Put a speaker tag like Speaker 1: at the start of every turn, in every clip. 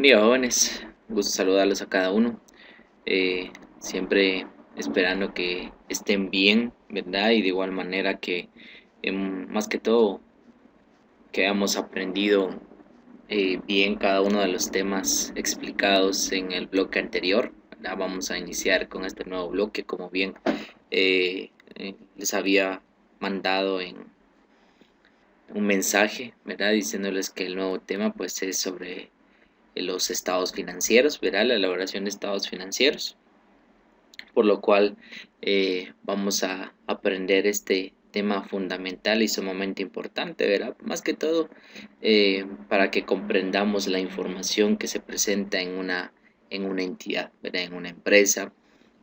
Speaker 1: Buen día, jóvenes. Gusto saludarlos a cada uno. Siempre esperando que estén bien, ¿verdad? Y de igual manera que, más que todo, que hayamos aprendido bien cada uno de los temas explicados en el bloque anterior, ¿verdad? Vamos a iniciar con este nuevo bloque, como bien les había mandado en un mensaje, ¿verdad? Diciéndoles que el nuevo tema pues es sobre los estados financieros, ¿verdad? La elaboración de estados financieros, por lo cual vamos a aprender este tema fundamental y sumamente importante, ¿verdad? Más que todo para que comprendamos la información que se presenta en una entidad, ¿verdad? En una empresa,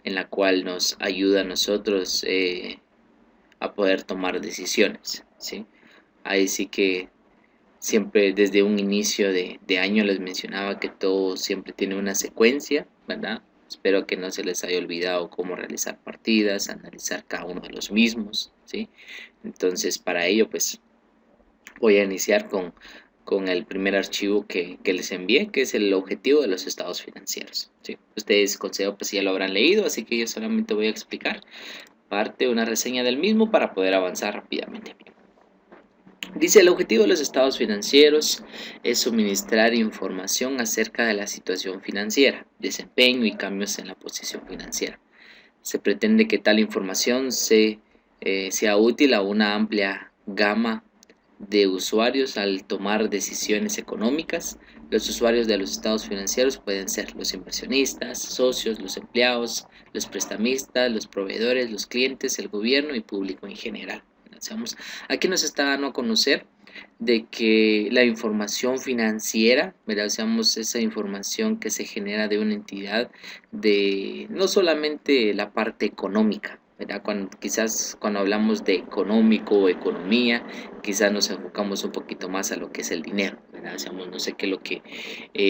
Speaker 1: en la cual nos ayuda a nosotros a poder tomar decisiones, ¿sí? Ahí sí que siempre desde un inicio de año les mencionaba que todo siempre tiene una secuencia, ¿verdad? Espero que no se les haya olvidado cómo realizar partidas, analizar cada uno de los mismos, ¿sí? Entonces, para ello, pues voy a iniciar con el primer archivo que les envié, que es el objetivo de los estados financieros, ¿sí? Ustedes, consejo, pues ya lo habrán leído, así que yo solamente voy a explicar parte de una reseña del mismo para poder avanzar rápidamente. Dice, el objetivo de los estados financieros es suministrar información acerca de la situación financiera, desempeño y cambios en la posición financiera. Se pretende que tal información sea útil a una amplia gama de usuarios al tomar decisiones económicas. Los usuarios de los estados financieros pueden ser los inversionistas, socios, los empleados, los prestamistas, los proveedores, los clientes, el gobierno y público en general. Aquí nos está dando a conocer de que la información financiera, ¿verdad? Esa información que se genera de una entidad, de no solamente la parte económica, ¿verdad? Quizás cuando hablamos de económico o economía, quizás nos enfocamos un poquito más a lo que es el dinero, ¿verdad? No sé qué es lo que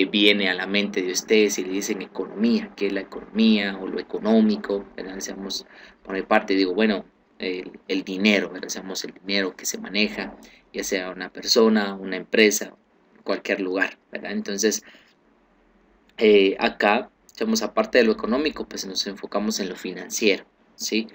Speaker 1: viene a la mente de ustedes si le dicen economía, qué es la economía o lo económico, ¿verdad? Por mi parte digo, bueno, el dinero, ¿verdad? El dinero que se maneja, ya sea una persona, una empresa, cualquier lugar, ¿verdad? Entonces, acá, aparte de lo económico, pues nos enfocamos en lo financiero, ¿sí?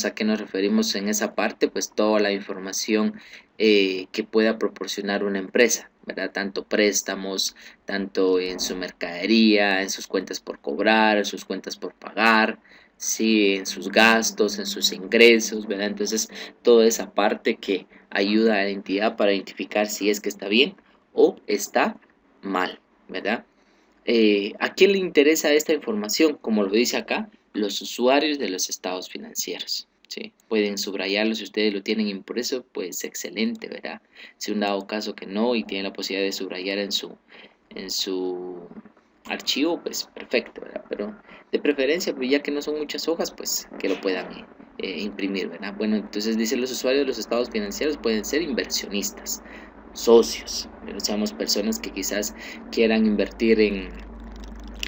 Speaker 1: ¿A qué nos referimos en esa parte? Pues toda la información que pueda proporcionar una empresa, ¿verdad? Tanto préstamos, tanto en su mercadería, en sus cuentas por cobrar, en sus cuentas por pagar, sí, en sus gastos, en sus ingresos, ¿verdad? Entonces, toda esa parte que ayuda a la entidad para identificar si es que está bien o está mal, ¿verdad? ¿A quién le interesa esta información? Como lo dice acá, los usuarios de los estados financieros. ¿Sí? Pueden subrayarlo si ustedes lo tienen impreso, pues excelente, ¿verdad? Si un dado caso que no y tienen la posibilidad de subrayar en su archivo, pues perfecto, ¿verdad? Pero de preferencia, pues ya que no son muchas hojas, pues que lo puedan imprimir, ¿verdad? Bueno, entonces dice los usuarios de los estados financieros pueden ser inversionistas, socios, pero seamos personas que quizás quieran invertir en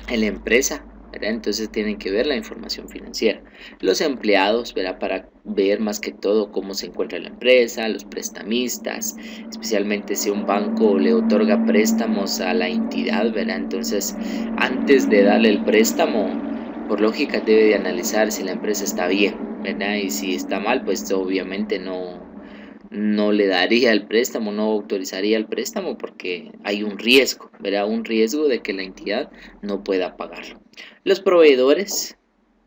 Speaker 1: la empresa, ¿verdad? Entonces tienen que ver la información financiera. Los empleados, ¿verdad? Para ver más que todo cómo se encuentra la empresa, los prestamistas, especialmente si un banco le otorga préstamos a la entidad, ¿verdad? Entonces, antes de darle el préstamo, por lógica debe de analizar si la empresa está bien, ¿verdad? Y si está mal, pues obviamente no le daría el préstamo, no autorizaría el préstamo porque hay un riesgo, ¿verdad? Un riesgo de que la entidad no pueda pagarlo. Los proveedores,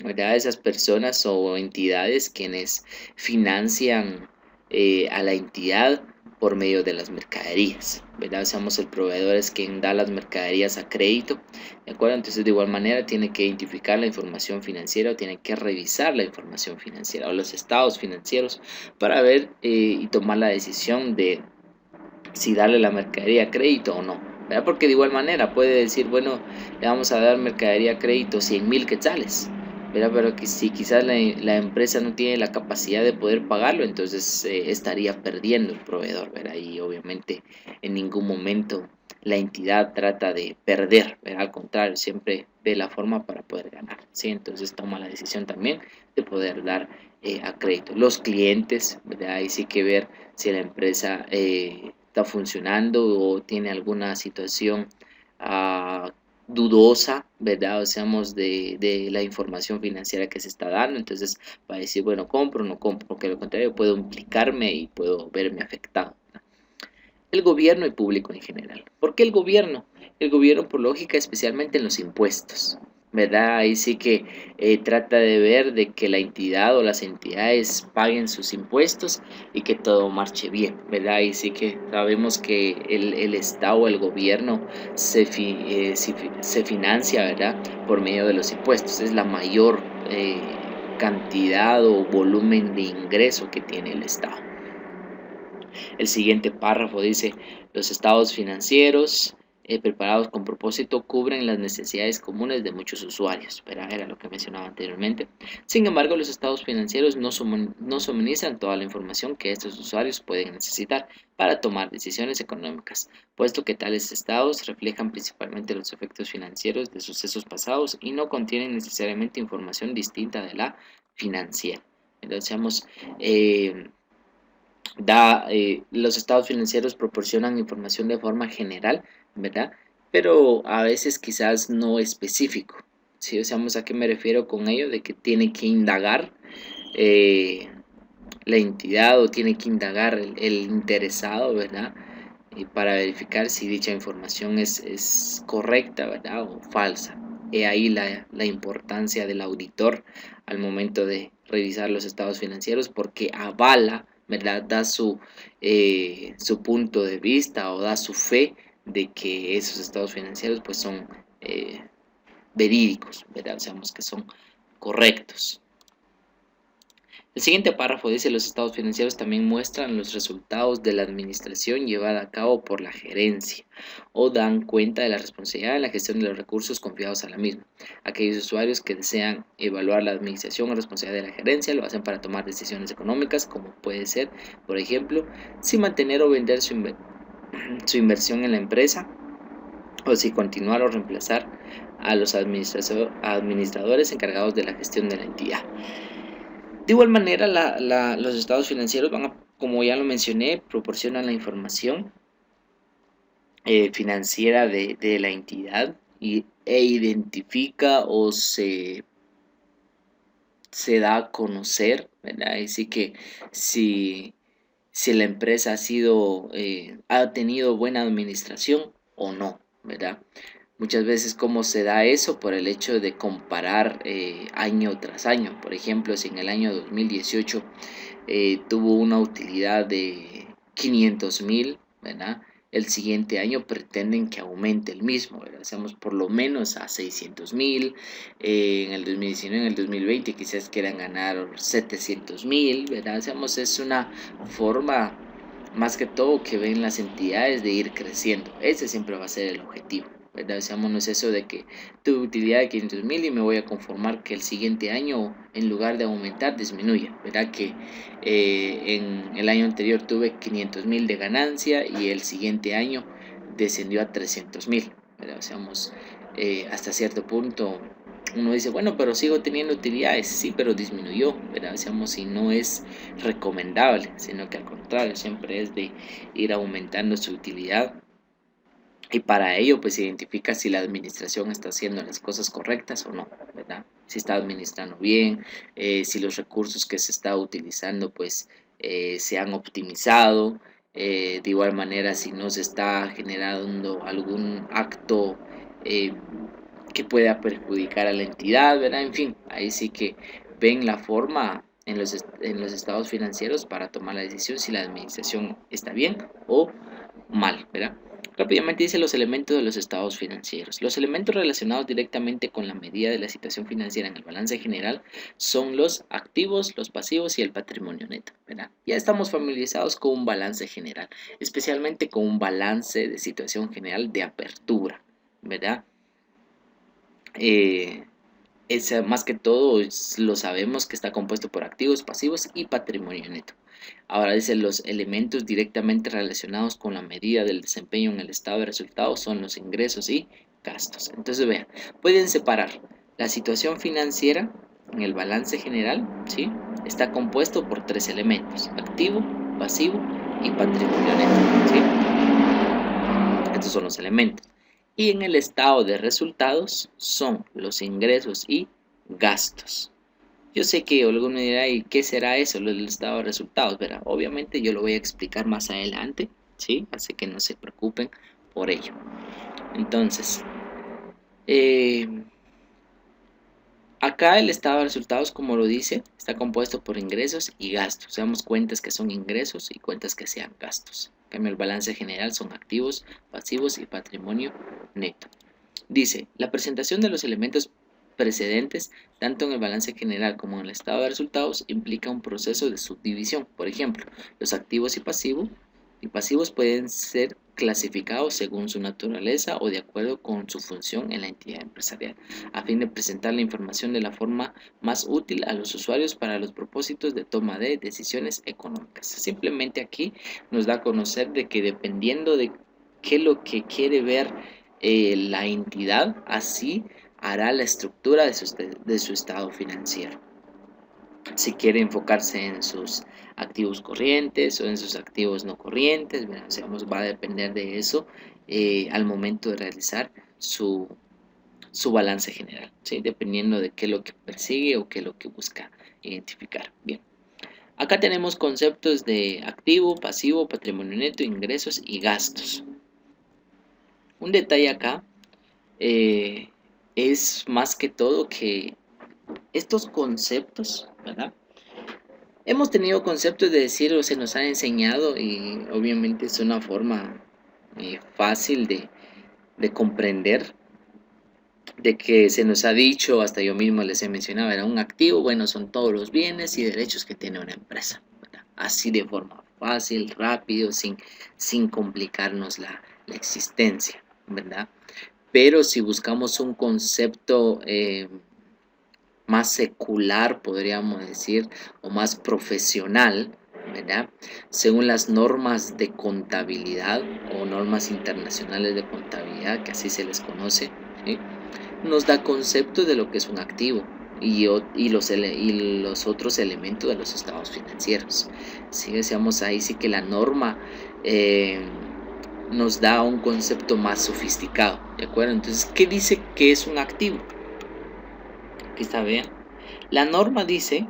Speaker 1: ¿verdad? Esas personas o entidades quienes financian a la entidad por medio de las mercaderías, ¿verdad? El proveedor es quien da las mercaderías a crédito, ¿de acuerdo? Entonces de igual manera tiene que identificar la información financiera o tiene que revisar la información financiera o los estados financieros para ver y tomar la decisión de si darle la mercadería a crédito o no, ¿verdad? Porque de igual manera puede decir, bueno, le vamos a dar mercadería a crédito 100,000 quetzales, ¿verdad? Pero que si quizás la empresa no tiene la capacidad de poder pagarlo, entonces estaría perdiendo el proveedor, ¿verdad? Y obviamente en ningún momento la entidad trata de perder, ¿verdad? Al contrario, siempre ve la forma para poder ganar, ¿sí? Entonces toma la decisión también de poder dar a crédito. Los clientes, ¿verdad? Ahí sí que ver si la empresa está funcionando o tiene alguna situación dudosa, ¿verdad? O seamos de la información financiera que se está dando. Entonces va a decir, bueno, compro o no compro, porque lo contrario puedo implicarme y puedo verme afectado. El gobierno y público en general. ¿Por qué el gobierno? El gobierno, por lógica, especialmente en los impuestos, ¿verdad? Ahí sí que trata de ver de que la entidad o las entidades paguen sus impuestos y que todo marche bien, ¿verdad? Ahí sí que sabemos que el Estado, el gobierno se financia, ¿verdad? Por medio de los impuestos. Es la mayor cantidad o volumen de ingreso que tiene el Estado. El siguiente párrafo dice, los estados financieros preparados con propósito cubren las necesidades comunes de muchos usuarios. Pero era lo que mencionaba anteriormente. Sin embargo, los estados financieros no suministran toda la información que estos usuarios pueden necesitar para tomar decisiones económicas, puesto que tales estados reflejan principalmente los efectos financieros de sucesos pasados y no contienen necesariamente información distinta de la financiera. Entonces, los estados financieros proporcionan información de forma general, ¿verdad? Pero a veces quizás no específico. ¿Sí? O sea, ¿a qué me refiero con ello? De que tiene que indagar eh, la entidad o tiene que indagar el interesado, ¿verdad? Y para verificar si dicha información es correcta, ¿verdad? O falsa. He ahí la importancia del auditor al momento de revisar los estados financieros porque avala, ¿verdad? Da su punto de vista o da su fe de que esos estados financieros pues son verídicos, ¿verdad? O sea, que son correctos. El siguiente párrafo dice, los estados financieros también muestran los resultados de la administración llevada a cabo por la gerencia o dan cuenta de la responsabilidad en la gestión de los recursos confiados a la misma. Aquellos usuarios que desean evaluar la administración o responsabilidad de la gerencia lo hacen para tomar decisiones económicas, como puede ser, por ejemplo, si mantener o vender su inversión en la empresa o si continuar o reemplazar a los administradores encargados de la gestión de la entidad. De igual manera, los estados financieros como ya lo mencioné, proporcionan la información financiera de la entidad e identifica o se da a conocer, ¿verdad? Así que si la empresa ha tenido buena administración o no, ¿verdad? Muchas veces cómo se da eso por el hecho de comparar año tras año. Por ejemplo, si en el año 2018 tuvo una utilidad de 500,000, ¿verdad? El siguiente año pretenden que aumente el mismo, ¿verdad? Hacemos por lo menos a 600,000, en el 2019, en el 2020 quizás quieran ganar 700,000, ¿verdad? Es una forma más que todo que ven las entidades de ir creciendo. Ese siempre va a ser el objetivo, ¿verdad? No es eso de que tuve utilidad de 500,000 y me voy a conformar que el siguiente año en lugar de aumentar disminuya, ¿verdad? Que en el año anterior tuve 500,000 de ganancia y el siguiente año descendió a 300,000, ¿verdad? Hasta cierto punto uno dice, bueno, pero sigo teniendo utilidades, sí, pero disminuyó, ¿verdad? Y no es recomendable, sino que al contrario, siempre es de ir aumentando su utilidad. Y para ello, pues se identifica si la administración está haciendo las cosas correctas o no, ¿verdad? Si está administrando bien, si los recursos que se está utilizando, pues se han optimizado. De igual manera, si no se está generando algún acto que pueda perjudicar a la entidad, ¿verdad? En fin, ahí sí que ven la forma en los estados financieros para tomar la decisión si la administración está bien o mal, ¿verdad? Rápidamente dice los elementos de los estados financieros. Los elementos relacionados directamente con la medida de la situación financiera en el balance general son los activos, los pasivos y el patrimonio neto, ¿verdad? Ya estamos familiarizados con un balance general, especialmente con un balance de situación general de apertura, ¿verdad? Más que todo lo sabemos que está compuesto por activos, pasivos y patrimonio neto. Ahora dice los elementos directamente relacionados con la medida del desempeño en el estado de resultados son los ingresos y gastos. Entonces vean, pueden separar la situación financiera en el balance general, ¿sí? Está compuesto por tres elementos, activo, pasivo y patrimonio neto, ¿sí? Estos son los elementos. Y en el estado de resultados son los ingresos y gastos. Yo sé que alguno dirá, ¿y qué será eso, lo del estado de resultados? Verá, obviamente yo lo voy a explicar más adelante, ¿sí? Así que no se preocupen por ello. Entonces, eh, acá el estado de resultados, como lo dice, está compuesto por ingresos y gastos. Damos cuentas que son ingresos y cuentas que sean gastos. En cambio, el balance general son activos, pasivos y patrimonio neto. Dice, la presentación de los elementos precedentes, tanto en el balance general como en el estado de resultados, implica un proceso de subdivisión. Por ejemplo, los activos y pasivos pueden ser clasificados según su naturaleza o de acuerdo con su función en la entidad empresarial, a fin de presentar la información de la forma más útil a los usuarios para los propósitos de toma de decisiones económicas. Simplemente aquí nos da a conocer de que dependiendo de qué es lo que quiere ver la entidad, así hará la estructura de su estado financiero. Si quiere enfocarse en sus activos corrientes o en sus activos no corrientes, bueno, va a depender de eso al momento de realizar su balance general, ¿sí? Dependiendo de qué es lo que persigue o qué es lo que busca identificar. Bien, acá tenemos conceptos de activo, pasivo, patrimonio neto, ingresos y gastos. Un detalle acá es más que todo que estos conceptos, ¿verdad? Hemos tenido conceptos de decir o se nos ha enseñado y obviamente es una forma fácil de comprender, de que se nos ha dicho, hasta yo mismo les he mencionado, era un activo, bueno, son todos los bienes y derechos que tiene una empresa, ¿verdad? Así de forma fácil, rápido, sin complicarnos la existencia, ¿verdad? Pero si buscamos un concepto más secular, podríamos decir, o más profesional, ¿verdad? Según las normas de contabilidad o normas internacionales de contabilidad, que así se les conoce, ¿sí? Nos da conceptos de lo que es un activo y los otros elementos de los estados financieros. Si decíamos ahí sí que la norma nos da un concepto más sofisticado, ¿de acuerdo? Entonces, ¿qué dice que es un activo? Aquí está, vean. La norma dice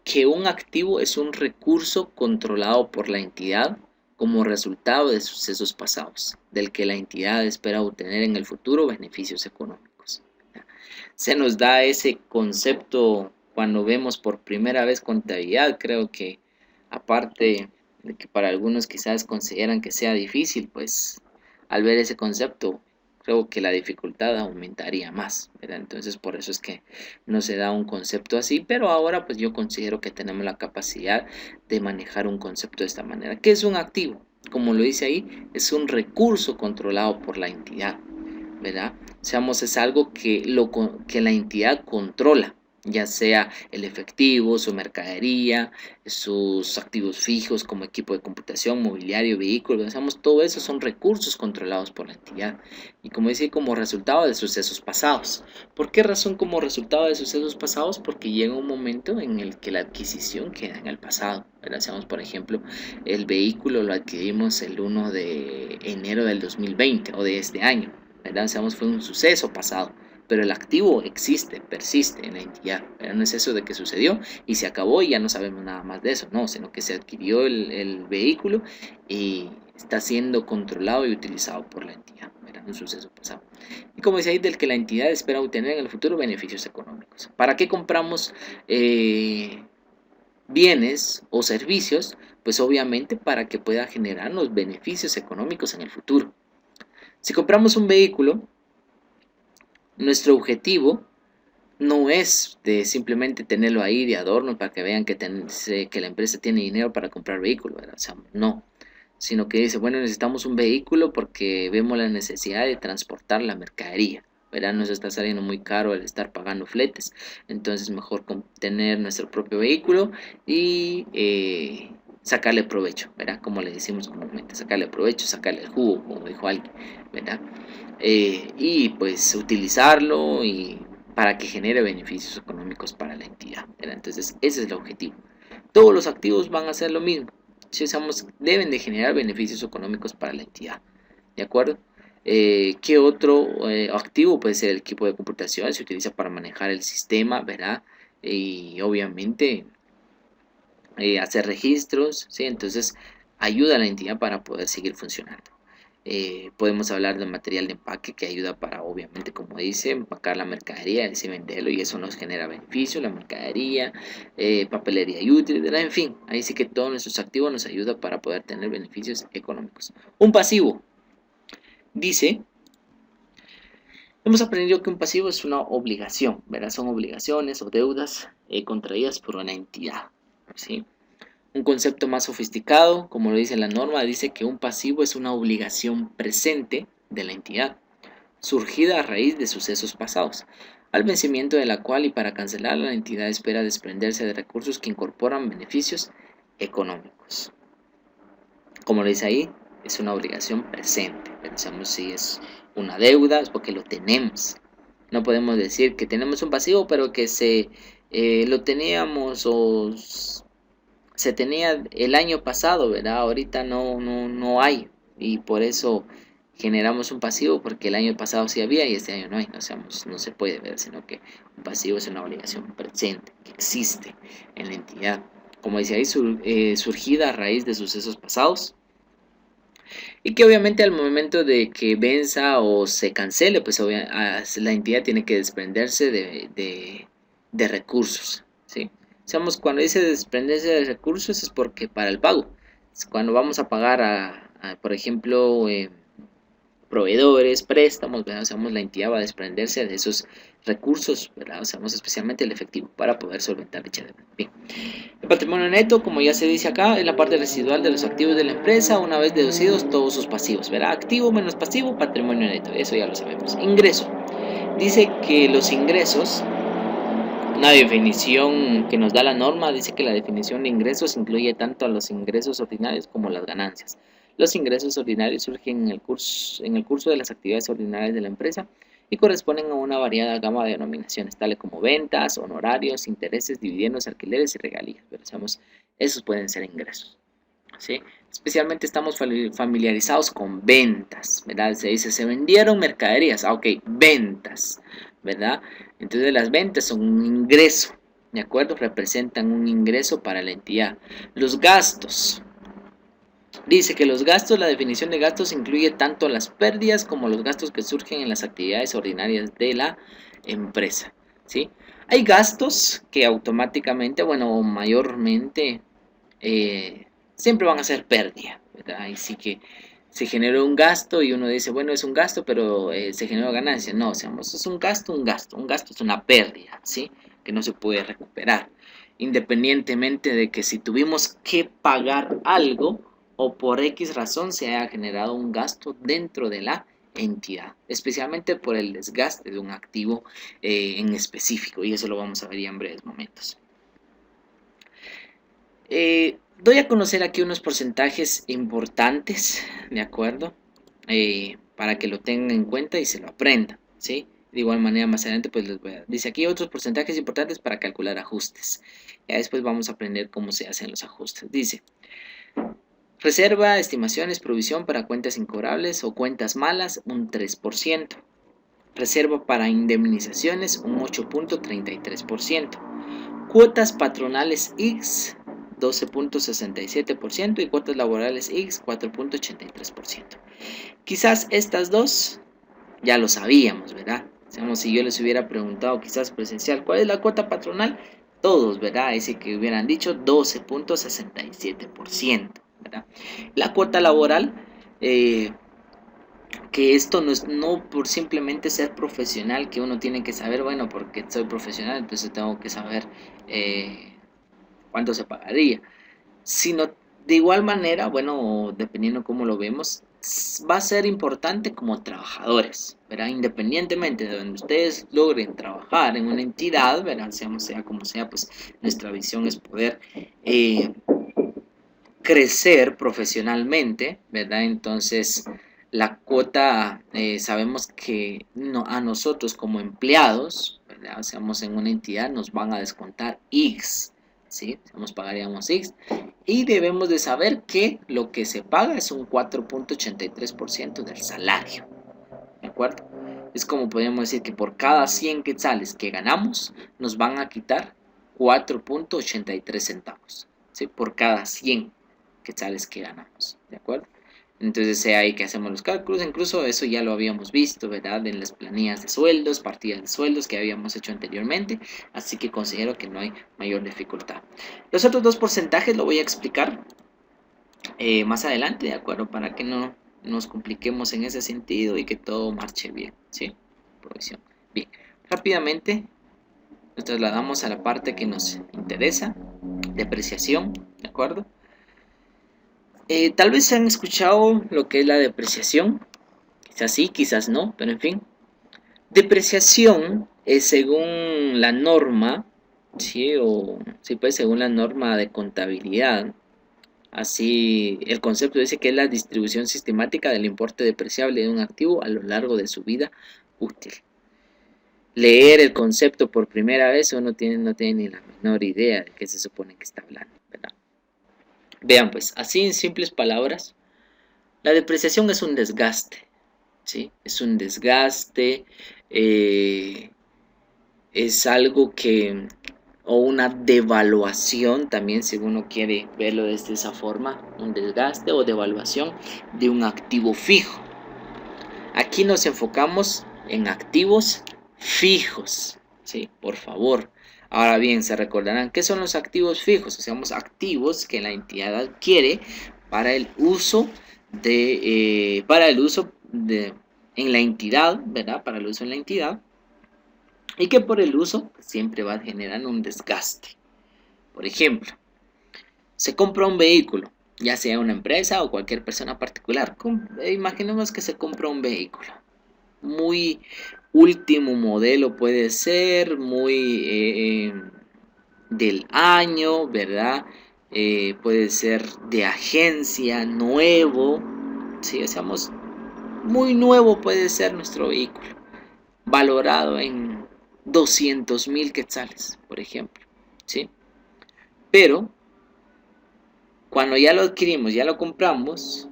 Speaker 1: que un activo es un recurso controlado por la entidad como resultado de sucesos pasados, del que la entidad espera obtener en el futuro beneficios económicos. Se nos da ese concepto cuando vemos por primera vez contabilidad. Creo que aparte de que para algunos quizás consideran que sea difícil, pues al ver ese concepto creo que la dificultad aumentaría más, ¿verdad? Entonces por eso es que no se da un concepto así, pero ahora pues yo considero que tenemos la capacidad de manejar un concepto de esta manera. ¿Qué es un activo? Como lo dice ahí, es un recurso controlado por la entidad, ¿verdad? Seamos, es algo que la entidad controla, ya sea el efectivo, su mercadería, sus activos fijos como equipo de computación, mobiliario, vehículos, pensamos, todo eso son recursos controlados por la entidad. Y como dice, como resultado de sucesos pasados. ¿Por qué razón como resultado de sucesos pasados? Porque llega un momento en el que la adquisición queda en el pasado. Seamos, por ejemplo, el vehículo lo adquirimos el 1 de enero del 2020 o de este año, ¿verdad? Seamos, fue un suceso pasado, pero el activo existe, persiste en la entidad, ¿verdad? No es eso de que sucedió y se acabó y ya no sabemos nada más de eso, no, sino que se adquirió el vehículo y está siendo controlado y utilizado por la entidad, ¿verdad? Un suceso pasado. Y como dice ahí, del que la entidad espera obtener en el futuro beneficios económicos. ¿Para qué compramos bienes o servicios? Pues obviamente para que pueda generarnos beneficios económicos en el futuro. Si compramos un vehículo, nuestro objetivo no es de simplemente tenerlo ahí de adorno para que vean que la empresa tiene dinero para comprar vehículos, ¿verdad? O sea, no, sino que dice, bueno, necesitamos un vehículo porque vemos la necesidad de transportar la mercadería, ¿verdad? Nos está saliendo muy caro el estar pagando fletes, entonces mejor tener nuestro propio vehículo y sacarle provecho, ¿verdad? Como le decimos comúnmente, sacarle provecho, sacarle el jugo, como dijo alguien, ¿verdad? Y pues utilizarlo y para que genere beneficios económicos para la entidad, ¿verdad? Entonces ese es el objetivo. Todos los activos van a hacer lo mismo, si usamos, deben de generar beneficios económicos para la entidad, ¿de acuerdo? ¿Qué otro activo puede ser el equipo de computación? Se utiliza para manejar el sistema, ¿verdad? Y obviamente hacer registros, ¿sí? Entonces ayuda a la entidad para poder seguir funcionando. Podemos hablar del material de empaque que ayuda para, obviamente, como dice, empacar la mercadería, y venderlo, y eso nos genera beneficio, la mercadería, papelería y útiles, ¿verdad? En fin, ahí sí que todos nuestros activos nos ayuda para poder tener beneficios económicos. Un pasivo, dice, hemos aprendido que un pasivo es una obligación, ¿verdad? Son obligaciones o deudas contraídas por una entidad, ¿sí? Un concepto más sofisticado, como lo dice la norma, dice que un pasivo es una obligación presente de la entidad, surgida a raíz de sucesos pasados, al vencimiento de la cual y para cancelarla la entidad espera desprenderse de recursos que incorporan beneficios económicos. Como lo dice ahí, es una obligación presente. Pensamos si es una deuda, es porque lo tenemos. No podemos decir que tenemos un pasivo, pero que lo teníamos o se tenía el año pasado, ¿verdad? Ahorita no hay, y por eso generamos un pasivo, porque el año pasado sí había y este año no hay. No se puede ver, sino que un pasivo es una obligación presente que existe en la entidad, como dice ahí, surgida a raíz de sucesos pasados, y que obviamente al momento de que venza o se cancele, pues la entidad tiene que desprenderse de recursos, ¿sí? Cuando dice desprenderse de recursos es porque para el pago, cuando vamos a pagar por ejemplo, proveedores, préstamos, ¿verdad? La entidad va a desprenderse de esos recursos, ¿verdad? Especialmente el efectivo para poder solventar dicha deuda. Bien. El patrimonio neto, como ya se dice acá, es la parte residual de los activos de la empresa una vez deducidos todos sus pasivos, ¿verdad? Activo menos pasivo, patrimonio neto, eso ya lo sabemos. Ingreso. Dice que los ingresos, una definición que nos da la norma, dice que la definición de ingresos incluye tanto a los ingresos ordinarios como las ganancias. Los ingresos ordinarios surgen en el curso de las actividades ordinarias de la empresa y corresponden a una variada gama de denominaciones, tales como ventas, honorarios, intereses, dividendos, alquileres y regalías. Pero esos pueden ser ingresos, ¿sí? Especialmente estamos familiarizados con ventas, ¿verdad? Se dice, se vendieron mercaderías, ok, ventas, ¿verdad? Entonces las ventas son un ingreso, ¿de acuerdo? Representan un ingreso para la entidad. Los gastos. Dice que los gastos, la definición de gastos incluye tanto las pérdidas como los gastos que surgen en las actividades ordinarias de la empresa, ¿sí? Hay gastos que automáticamente, bueno, mayormente, siempre van a ser pérdida, ¿verdad? Ahí sí que se generó un gasto y uno dice, bueno, es un gasto, pero se generó ganancia. No, es un gasto, un gasto es una pérdida, ¿sí? Que no se puede recuperar, independientemente de que si tuvimos que pagar algo o por X razón se haya generado un gasto dentro de la entidad, especialmente por el desgaste de un activo en específico, y eso lo vamos a ver ya en breves momentos. Doy a conocer aquí unos porcentajes importantes, ¿de acuerdo? Para que lo tengan en cuenta y se lo aprendan, ¿sí? De igual manera, más adelante, pues dice aquí otros porcentajes importantes para calcular ajustes. Ya después vamos a aprender cómo se hacen los ajustes. Dice, reserva, estimaciones, provisión para cuentas incobrables o cuentas malas, un 3%. Reserva para indemnizaciones, un 8.33%. Cuotas patronales X, 12.67%, y cuotas laborales X, 4.83%. Quizás estas dos ya lo sabíamos, ¿verdad? Si yo les hubiera preguntado quizás presencial, ¿cuál es la cuota patronal? Todos, ¿verdad? Ese que hubieran dicho 12.67%, ¿verdad? La cuota laboral, que esto no es no por simplemente ser profesional, que uno tiene que saber, bueno, porque soy profesional, entonces tengo que saber cuánto se pagaría, sino de igual manera, bueno, dependiendo cómo lo vemos, va a ser importante como trabajadores, ¿verdad? Independientemente de donde ustedes logren trabajar en una entidad, ¿verdad? Sea como sea, pues nuestra visión es poder crecer profesionalmente, ¿verdad? Entonces, la cuota, sabemos que a nosotros como empleados, ¿verdad? En una entidad, nos van a descontar X, ¿sí? Pagaríamos X, y debemos de saber que lo que se paga es un 4.83% del salario, acuerdo? Es como podríamos decir que por cada 100 quetzales que ganamos, nos van a quitar 4.83 centavos, ¿sí? Por cada 100 quetzales que ganamos, ¿de acuerdo? Entonces ahí que hacemos los cálculos, incluso eso ya lo habíamos visto, ¿verdad? En las planillas de sueldos, partidas de sueldos que habíamos hecho anteriormente, así que considero que no hay mayor dificultad. Los otros dos porcentajes lo voy a explicar más adelante, ¿de acuerdo? Para que no nos compliquemos en ese sentido y que todo marche bien, ¿sí? Provisión. Bien, rápidamente nos trasladamos a la parte que nos interesa, depreciación, ¿de acuerdo? Tal vez han escuchado lo que es la depreciación, quizás sí, quizás no, pero en fin. Depreciación es según la norma, ¿sí? O sí, pues según la norma de contabilidad. Así, el concepto dice que es la distribución sistemática del importe depreciable de un activo a lo largo de su vida útil. Leer el concepto por primera vez uno no tiene ni la menor idea de qué se supone que está hablando, ¿verdad? Vean pues, así en simples palabras, la depreciación es un desgaste, ¿sí? Es un desgaste, es algo que, o una devaluación también, si uno quiere verlo desde esa forma, un desgaste o devaluación de un activo fijo. Aquí nos enfocamos en activos fijos, ¿sí? Por favor. Ahora bien, se recordarán qué son los activos fijos, o sea, activos que la entidad adquiere para el uso en la entidad, ¿verdad? Para el uso en la entidad, y que por el uso siempre va generando un desgaste. Por ejemplo, se compra un vehículo, ya sea una empresa o cualquier persona particular. Imaginemos que se compra un vehículo muy último modelo, puede ser muy del año, ¿verdad? Puede ser de agencia, nuevo, si decíamos muy nuevo puede ser nuestro vehículo, valorado en 200,000 quetzales, por ejemplo, ¿sí? Pero cuando ya lo adquirimos, ya lo compramos,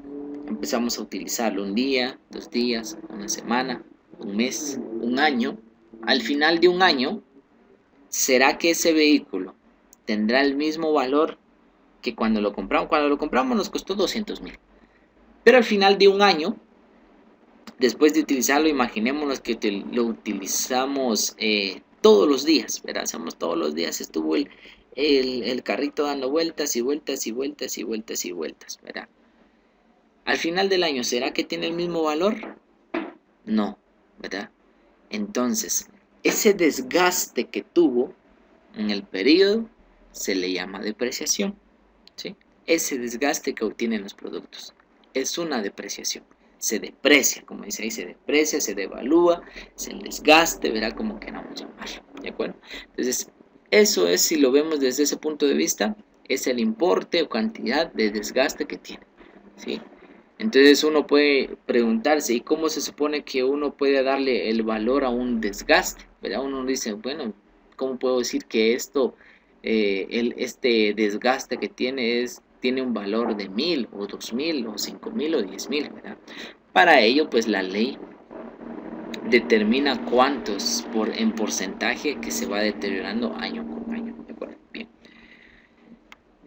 Speaker 1: empezamos a utilizarlo un día, 2 días, una semana, un mes, un año. Al final de un año, ¿será que ese vehículo tendrá el mismo valor que cuando lo compramos? Cuando lo compramos nos costó 200,000. Pero al final de un año, después de utilizarlo, imaginémonos que lo utilizamos todos los días, ¿verdad? Hacemos todos los días, estuvo el carrito dando vueltas y vueltas y vueltas y vueltas y vueltas, ¿verdad? Al final del año, ¿será que tiene el mismo valor? No, ¿verdad? Entonces, ese desgaste que tuvo en el periodo se le llama depreciación, ¿sí? Ese desgaste que obtienen los productos es una depreciación. Se deprecia, como dice ahí, se deprecia, se devalúa, es el desgaste, verá como queramos llamarlo, ¿de acuerdo? Entonces, eso es, si lo vemos desde ese punto de vista, es el importe o cantidad de desgaste que tiene, ¿sí? Entonces uno puede preguntarse, ¿y cómo se supone que uno puede darle el valor a un desgaste? ¿Verdad? Uno dice, bueno, ¿cómo puedo decir que este desgaste que tiene un valor de 1,000 o 2,000 o 5,000 o 10,000, ¿verdad? Para ello, pues la ley determina cuántos en porcentaje que se va deteriorando año con año, ¿de acuerdo? Bien.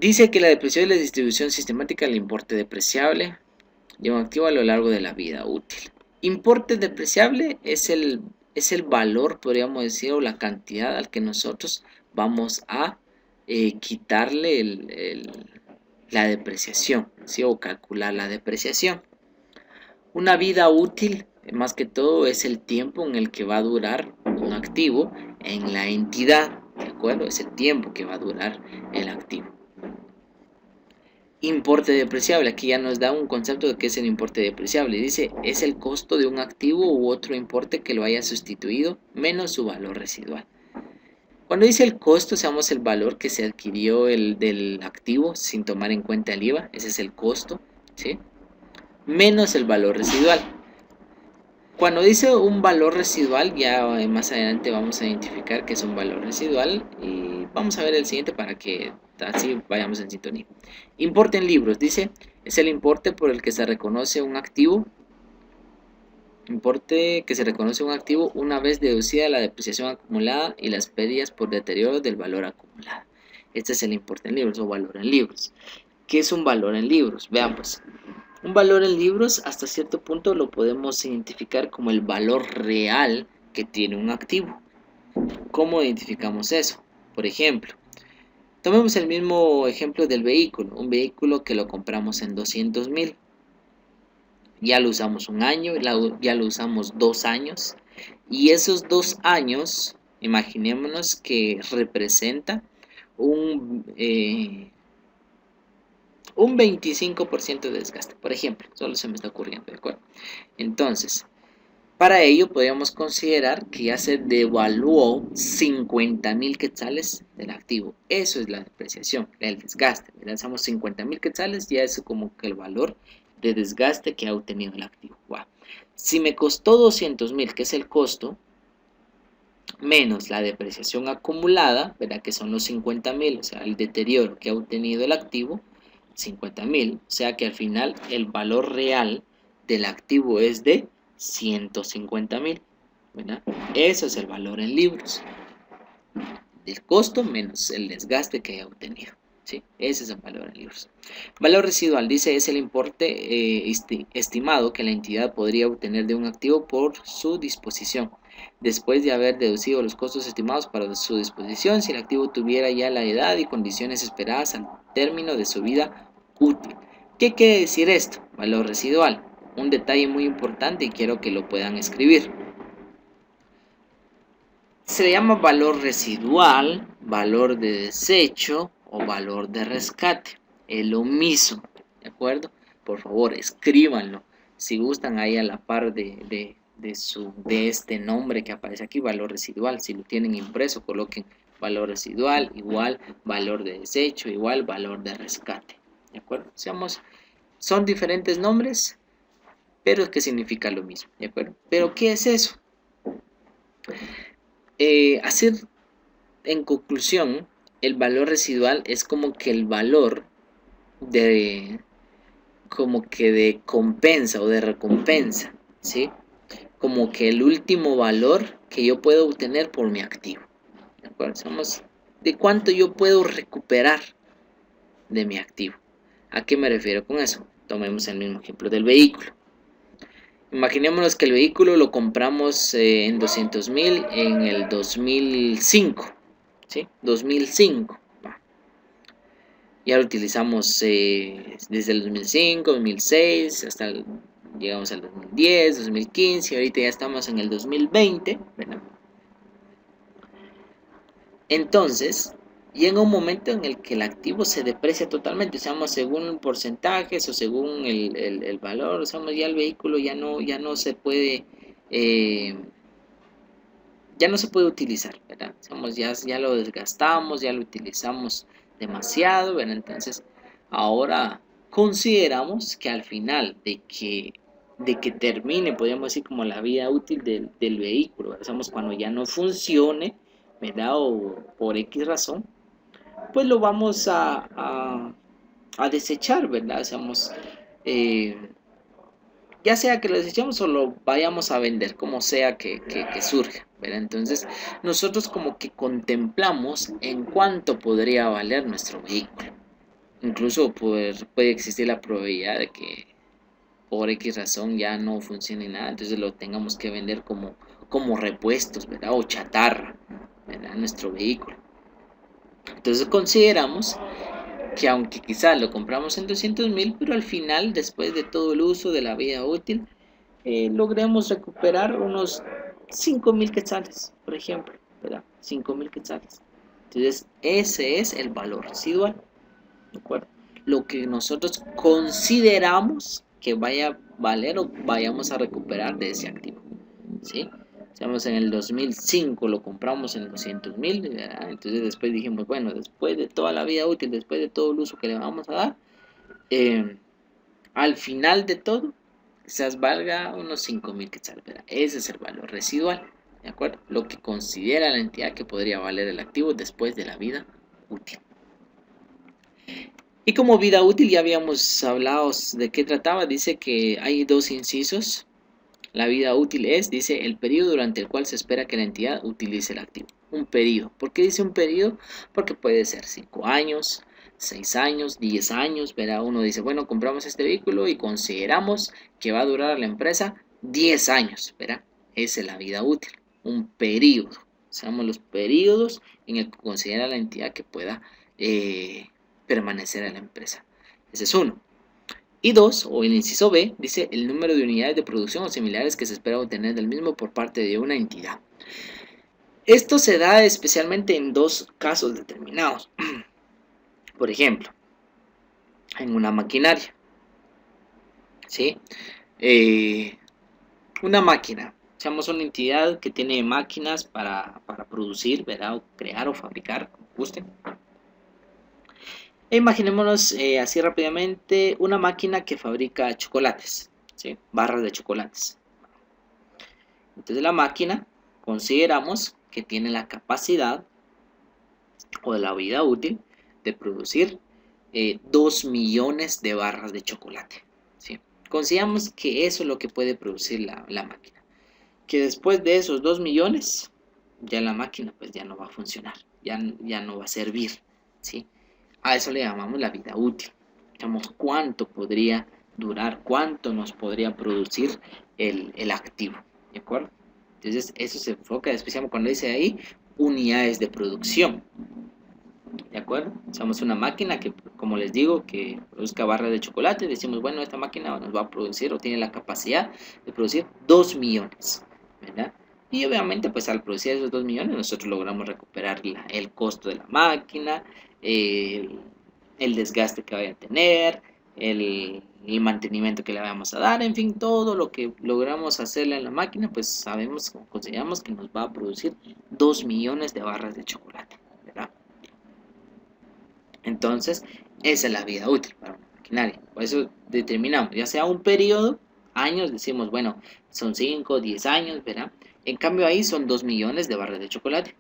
Speaker 1: Dice que la depreciación es la distribución sistemática del importe depreciable de un activo a lo largo de la vida útil. Importe depreciable es el valor, podríamos decir, o la cantidad al que nosotros vamos a quitarle la depreciación, ¿sí? O calcular la depreciación. Una vida útil, más que todo, es el tiempo en el que va a durar un activo en la entidad, ¿de acuerdo? Es el tiempo que va a durar el activo. Importe depreciable, aquí ya nos da un concepto de qué es el importe depreciable. Dice, es el costo de un activo u otro importe que lo haya sustituido menos su valor residual. Cuando dice el costo, seamos el valor que se adquirió del activo sin tomar en cuenta el IVA, ese es el costo, ¿sí? Menos el valor residual. Cuando dice un valor residual, ya más adelante vamos a identificar qué es un valor residual y vamos a ver el siguiente para que así vayamos en sintonía. Importe en libros, dice, es el importe por el que se reconoce un activo Importe que se reconoce un activo una vez deducida la depreciación acumulada y las pérdidas por deterioro del valor acumulado. Este es el importe en libros o valor en libros. ¿Qué es un valor en libros? Vean pues, un valor en libros hasta cierto punto lo podemos identificar como el valor real que tiene un activo. ¿Cómo identificamos eso? Por ejemplo, tomemos el mismo ejemplo del vehículo, un vehículo que lo compramos en 200,000. Ya lo usamos un año, ya lo usamos 2 años, y esos 2 años, imaginémonos que representa un 25% de desgaste, por ejemplo, solo se me está ocurriendo, ¿de acuerdo? Entonces, para ello podríamos considerar que ya se devaluó 50,000 quetzales del activo. Eso es la depreciación, el desgaste. Lanzamos 50,000 quetzales, ya es como que el valor de desgaste que ha obtenido el activo. Wow. Si me costó 200,000, que es el costo, menos la depreciación acumulada, ¿verdad? Que son los 50,000, o sea, el deterioro que ha obtenido el activo, 50,000, o sea que al final el valor real del activo es de 150,000, ¿verdad? Eso es el valor en libros, del costo menos el desgaste que haya obtenido. ¿Sí? Ese es el valor en libros. Valor residual, dice, es el importe estimado que la entidad podría obtener de un activo por su disposición, después de haber deducido los costos estimados para su disposición, si el activo tuviera ya la edad y condiciones esperadas al término de su vida útil. ¿Qué quiere decir esto? Valor residual. Un detalle muy importante y quiero que lo puedan escribir. Se le llama valor residual, valor de desecho o valor de rescate. Es lo mismo, ¿de acuerdo? Por favor, escríbanlo. Si gustan, ahí a la par de este nombre que aparece aquí, valor residual. Si lo tienen impreso, coloquen valor residual igual valor de desecho igual valor de rescate. ¿De acuerdo? Son diferentes nombres, pero que significa lo mismo. ¿De acuerdo? ¿Pero qué es eso? Hacer en conclusión, el valor residual es como que el valor de compensa o de recompensa, ¿sí? Como que el último valor que yo puedo obtener por mi activo, ¿de acuerdo? De cuánto yo puedo recuperar de mi activo. ¿A qué me refiero con eso? Tomemos el mismo ejemplo del vehículo. Imaginémonos que el vehículo lo compramos en 200,000 en el 2005, ¿sí? 2005. Ya lo utilizamos desde el 2005, 2006, llegamos al 2010, 2015, ahorita ya estamos en el 2020, ¿verdad? Entonces, llega un momento en el que el activo se deprecia totalmente, según porcentajes o según el valor, ya el vehículo ya no se puede, ya no se puede utilizar, ¿verdad? Ya lo desgastamos, ya lo utilizamos demasiado, ¿verdad? Entonces, ahora consideramos que al final de que termine, podríamos decir, como la vida útil del vehículo, ¿verdad? Cuando ya no funcione, ¿verdad? O por X razón, pues lo vamos a desechar, ¿verdad? Eh, ya sea que lo desechemos o lo vayamos a vender, como sea que surja, ¿verdad? Entonces, nosotros como que contemplamos en cuánto podría valer nuestro vehículo. Incluso puede existir la probabilidad de que por X razón ya no funcione nada, entonces lo tengamos que vender como repuestos, ¿verdad? O chatarra, ¿verdad? Nuestro vehículo. Entonces consideramos que aunque quizás lo compramos en 200,000, pero al final, después de todo el uso de la vida útil, logremos recuperar unos 5,000 quetzales, por ejemplo, ¿verdad? 5,000 quetzales. Entonces, ese es el valor residual, ¿de acuerdo? Lo que nosotros consideramos que vaya a valer o vayamos a recuperar de ese activo, ¿sí? Estamos en el 2005, lo compramos en 200,000, entonces después dijimos, bueno, después de toda la vida útil, después de todo el uso que le vamos a dar, al final de todo, quizás valga unos 5,000 quetzales, ¿verdad? Ese es el valor residual, ¿de acuerdo? Lo que considera la entidad que podría valer el activo después de la vida útil. Y como vida útil ya habíamos hablado de qué trataba, dice que hay dos incisos. La vida útil es, dice, el periodo durante el cual se espera que la entidad utilice el activo. Un periodo. ¿Por qué dice un periodo? Porque puede ser 5 años, 6 años, 10 años. Verá, uno dice, bueno, compramos este vehículo y consideramos que va a durar a la empresa 10 años. Verá, esa es la vida útil. Un periodo. Seamos los periodos en el que considera la entidad que pueda permanecer en la empresa. Ese es uno. Y dos, o el inciso B, dice el número de unidades de producción o similares que se espera obtener del mismo por parte de una entidad. Esto se da especialmente en dos casos determinados. Por ejemplo, en una maquinaria. ¿Sí? Una máquina. Seamos una entidad que tiene máquinas para producir, ¿verdad? O crear o fabricar, como guste. E imaginémonos así rápidamente una máquina que fabrica chocolates, ¿sí? Barras de chocolates. Entonces la máquina consideramos que tiene la capacidad o la vida útil de producir 2 millones de barras de chocolate, ¿sí? Consideramos que eso es lo que puede producir la máquina. Que después de esos 2 millones, ya la máquina pues ya no va a funcionar, ya no va a servir, ¿sí? A eso le llamamos la vida útil. Digamos, cuánto podría durar, cuánto nos podría producir el activo, ¿de acuerdo? Entonces, eso se enfoca especialmente cuando dice ahí unidades de producción, ¿de acuerdo? Usamos una máquina que, como les digo, que produzca barras de chocolate. Decimos, bueno, esta máquina nos va a producir o tiene la capacidad de producir 2 millones, ¿verdad? Y obviamente, pues al producir esos 2 millones, nosotros logramos recuperar el costo de la máquina, el desgaste que vaya a tener, el mantenimiento que le vamos a dar, en fin, todo lo que logramos hacerle a la máquina, pues sabemos, consideramos que nos va a producir 2 millones de barras de chocolate, ¿verdad? Entonces, esa es la vida útil para una maquinaria. Por eso determinamos, ya sea un periodo, años, decimos, bueno, son 5, 10 años, ¿verdad? En cambio ahí son 2 millones de barras de chocolate.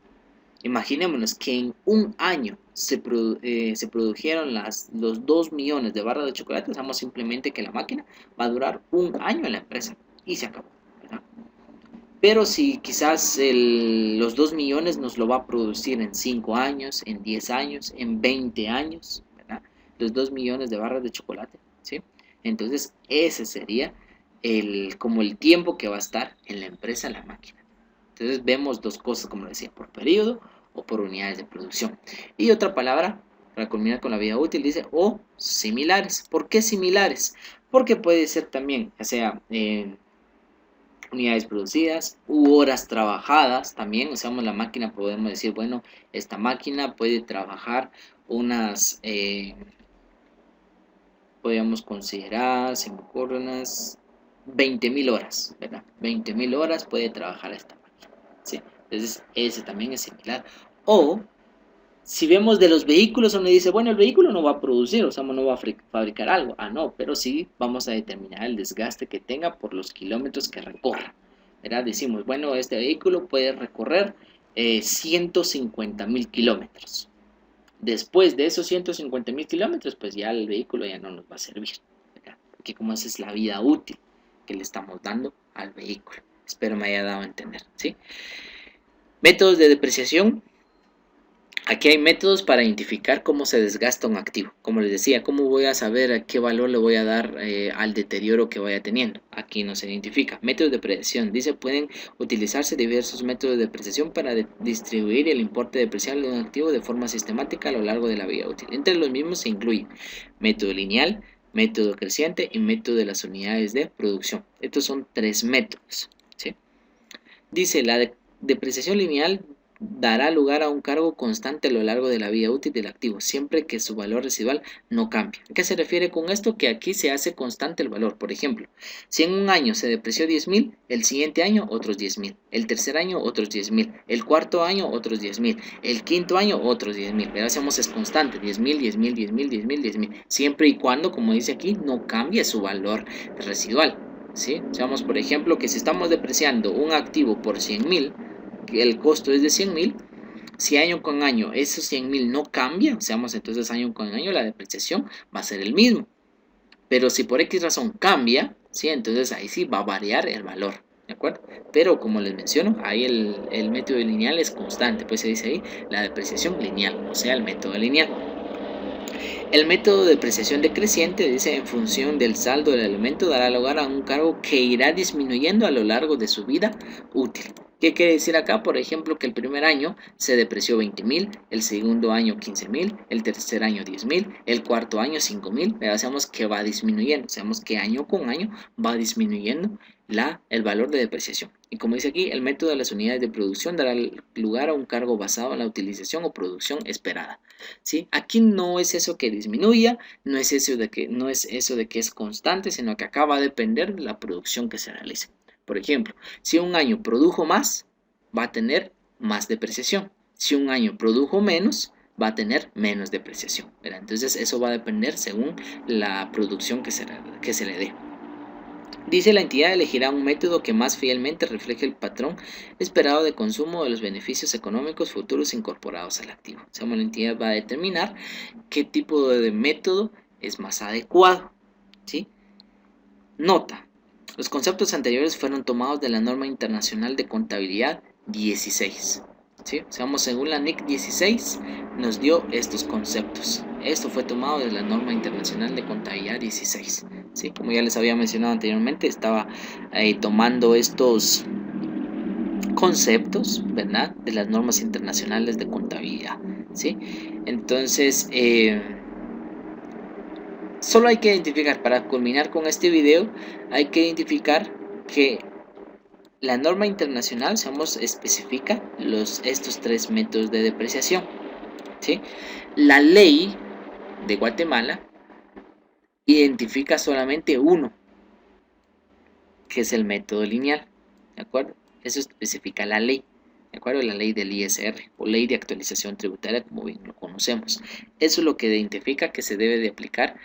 Speaker 1: Imaginémonos que en un año se produjeron los 2 millones de barras de chocolate. Pensamos simplemente que la máquina va a durar un año en la empresa y se acabó, ¿verdad? Pero si quizás los 2 millones nos lo va a producir en 5 años, en 10 años, en 20 años, ¿verdad? Los 2 millones de barras de chocolate, ¿sí? Entonces ese sería como el tiempo que va a estar en la empresa la máquina. Entonces vemos dos cosas, como decía, por periodo o por unidades de producción. Y otra palabra, para culminar con la vida útil, dice o similares. ¿Por qué similares? Porque puede ser también, ya sea unidades producidas u horas trabajadas también. Usamos la máquina, podemos decir, bueno, esta máquina puede trabajar unas, podríamos considerar, se me ocurren unas 20.000 horas, ¿verdad? 20.000 horas puede trabajar esta máquina, ¿sí? Entonces, ese también es similar. O, si vemos de los vehículos, uno dice, bueno, el vehículo no va a producir, o sea, no va a fabricar algo. Ah, no, pero sí vamos a determinar el desgaste que tenga por los kilómetros que recorra, ¿verdad? Decimos, bueno, este vehículo puede recorrer 150.000 kilómetros. Después de esos 150.000 kilómetros, pues ya el vehículo ya no nos va a servir, ¿verdad? Porque como esa es la vida útil que le estamos dando al vehículo. Espero me haya dado a entender, ¿sí? Métodos de depreciación. Aquí hay métodos para identificar cómo se desgasta un activo. Como les decía, ¿cómo voy a saber a qué valor le voy a dar al deterioro que vaya teniendo? Aquí no se identifica. Métodos de depreciación. Dice, pueden utilizarse diversos métodos de depreciación para distribuir el importe depreciable de un activo de forma sistemática a lo largo de la vida útil. Entre los mismos se incluyen método lineal, método creciente y método de las unidades de producción. Estos son 3 métodos, ¿sí? Dice, la depreciación lineal dará lugar a un cargo constante a lo largo de la vida útil del activo, siempre que su valor residual no cambie. ¿A qué se refiere con esto? Que aquí se hace constante el valor. Por ejemplo, si en un año se depreció 10.000, el siguiente año otros 10.000, el tercer año otros 10.000, el cuarto año otros 10.000, el quinto año otros 10.000. Pero hacemos es constante, 10.000, 10.000, 10.000, 10.000, 10.000, siempre y cuando, como dice aquí, no cambie su valor residual, ¿sí? Sabemos, por ejemplo, que si estamos depreciando un activo por 100.000, el costo es de 100.000, si año con año esos 100.000 no cambia, seamos entonces año con año la depreciación va a ser el mismo. Pero si por X razón cambia, ¿sí? Entonces ahí sí va a variar el valor, acuerdo? Pero como les menciono, ahí el método lineal es constante, pues se dice ahí la depreciación lineal, o sea, el método lineal. El método de depreciación decreciente dice en función del saldo del elemento dará lugar a un cargo que irá disminuyendo a lo largo de su vida útil. ¿Qué quiere decir acá? Por ejemplo, que el primer año se depreció 20.000, el segundo año 15.000, el tercer año 10.000, el cuarto año 5.000. Sabemos que va disminuyendo, sabemos que año con año va disminuyendo el valor de depreciación. Y como dice aquí, el método de las unidades de producción dará lugar a un cargo basado en la utilización o producción esperada. ¿Sí? Aquí no es eso que disminuya, no es eso de que es constante, sino que acá va a depender de la producción que se realice. Por ejemplo, si un año produjo más, va a tener más depreciación. Si un año produjo menos, va a tener menos depreciación, ¿verdad? Entonces eso va a depender según la producción que se le dé. Dice la entidad elegirá un método que más fielmente refleje el patrón esperado de consumo de los beneficios económicos futuros incorporados al activo. O sea, la entidad va a determinar qué tipo de método es más adecuado. ¿Sí? Nota. Los conceptos anteriores fueron tomados de la norma internacional de contabilidad 16. ¿Sí? O sea, según la NIC 16 nos dio estos conceptos. Esto fue tomado de la norma internacional de contabilidad 16. ¿Sí? Como ya les había mencionado anteriormente, estaba tomando estos conceptos, ¿verdad? De las normas internacionales de contabilidad. ¿Sí? Entonces, solo hay que identificar, para culminar con este video, hay que identificar que la norma internacional, especifica estos tres métodos de depreciación. ¿Sí? La ley de Guatemala identifica solamente uno, que es el método lineal. ¿De acuerdo? Eso especifica la ley. ¿De acuerdo? La ley del ISR o ley de actualización tributaria, como bien lo conocemos. Eso es lo que identifica que se debe de aplicar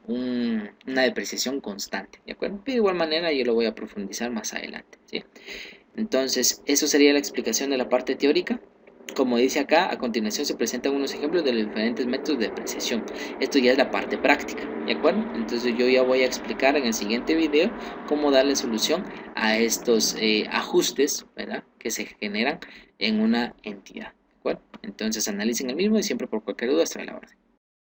Speaker 1: una depreciación constante. ¿De acuerdo? Pero de igual manera yo lo voy a profundizar más adelante. ¿Sí? Entonces, eso sería la explicación de la parte teórica. Como dice acá, a continuación se presentan unos ejemplos de los diferentes métodos de depreciación. Esto ya es la parte práctica, ¿de acuerdo? Entonces yo ya voy a explicar en el siguiente video cómo darle solución a estos ajustes, ¿verdad?, que se generan en una entidad, ¿de acuerdo? Entonces analicen el mismo y siempre por cualquier duda estoy a la orden.